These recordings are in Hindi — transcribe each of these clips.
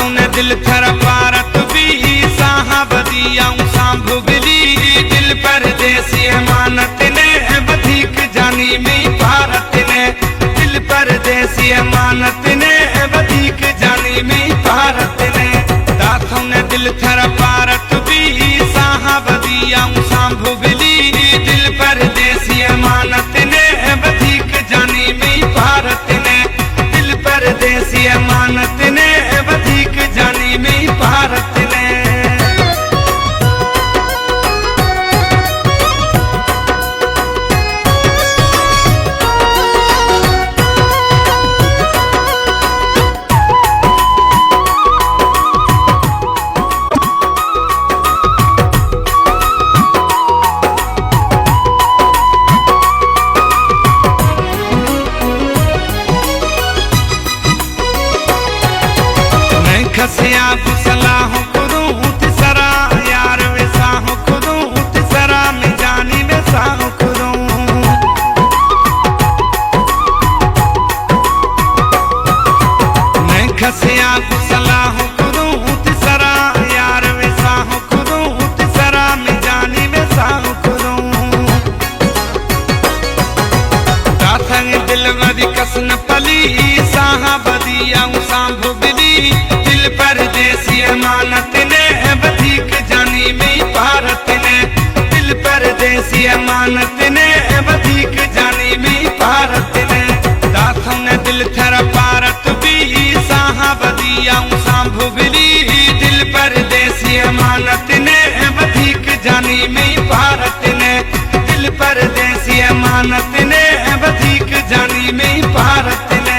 दाथों ने दिल थर पारत भी साहबदी आऊं सांभु बिली दिल परदेसी अमानत ने बधीक जानी में भारत ने दिल परदेसी अमानत ने बधीक जानी में भारत ने दाथों ने दिल थर पारत भी साहबदी आऊं सांभु बिली दिल परदेसी अमानत ने बधीक जानी में भारत ने दिल परदेसी अमानत ने बधीक जानी में भारत ने खसिया सलाह खुदूं तिसरा यार वेसाह खुदूं तिसरा में जानी वेसाह खुदूं मैं खसिया सलाह खुदूं तिसरा यार वेसाह खुदूं तिसरा में जानी वेसाह खुदूं दाथंग दिल वदी कसन पली साहबदी आऊं सांभु बिली दिल परदेसी अमानत ने बधीक जानी में भारत ने दिल परदेसी अमानत ने बधीक जानी में भारत ने दाथों ने दिल थर पारत भी साहबदी आऊं सांभु बिली दिल परदेसी अमानत ने बधीक जानी में भारत ने दिल परदेसी अमानत ने बधीक जानी में भारत ने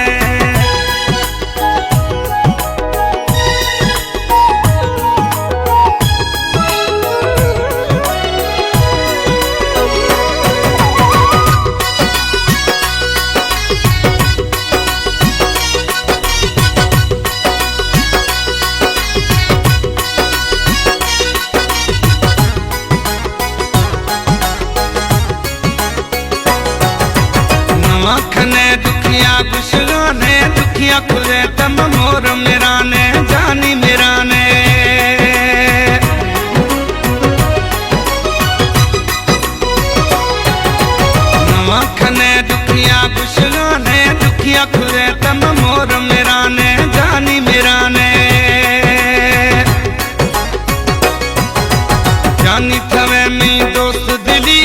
खने दुखिया गुशगाने दुखिया खुले तम मोर मेरा ने जानी मेरा ने खने दुखिया गुशगाने दुखिया खुले तम मोर मेरा ने जानी मेरा ने जानी थवे में दोस्त दिली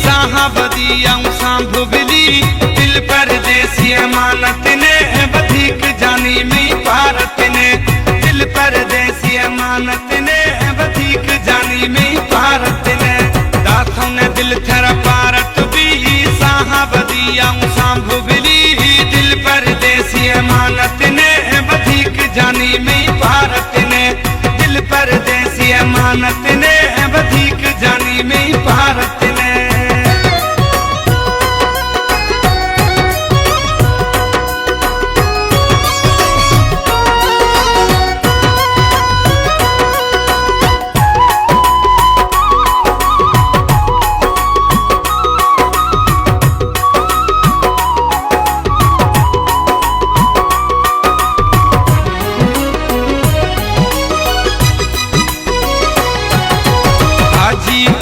साहबदी आऊं सांभु बिली दिल परदेसी अमानत ने बधीक जानी में भारत ने दिल परदेसी अमानत ने बधीक जानी में भारत ने दाथों ने दिल थर पारत भी साहबदी आऊं सांभु बिली दिल परदेसी अमानत ने बधीक जानी में भारत ने दिल परदेसी अमानत ने बधीक जानी में भारत ने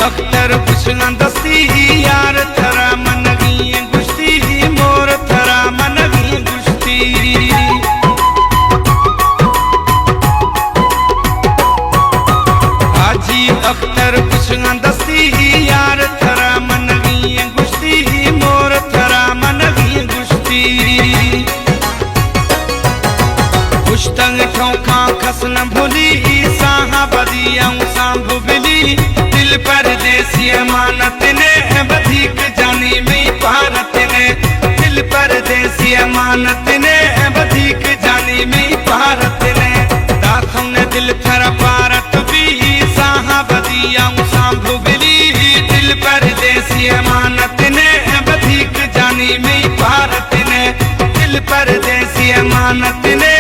अख्तर पुछना दस्ती यार थरा मन गी गुश्ती मोर थरा मन गी गुश्ती हाजी अख्तर पुछना दस्ती यार थरा मन गी गुश्ती मोर थरा मन गी गुश्ती गुश्तंग ठोखा खसन भूली साहबदी आऊं सांभु बिली दिल परदेसी अमानत ने बधीक जानी में भारत ने दिल परदेसी अमानत ने बधीक जानी में भारत ने दाथों ने दिल थर पारत भी साहबदी आऊं सांभु बिली दिल परदेसी अमानत ने बधीक जानी में भारत ने दिल परदेसी अमानत ने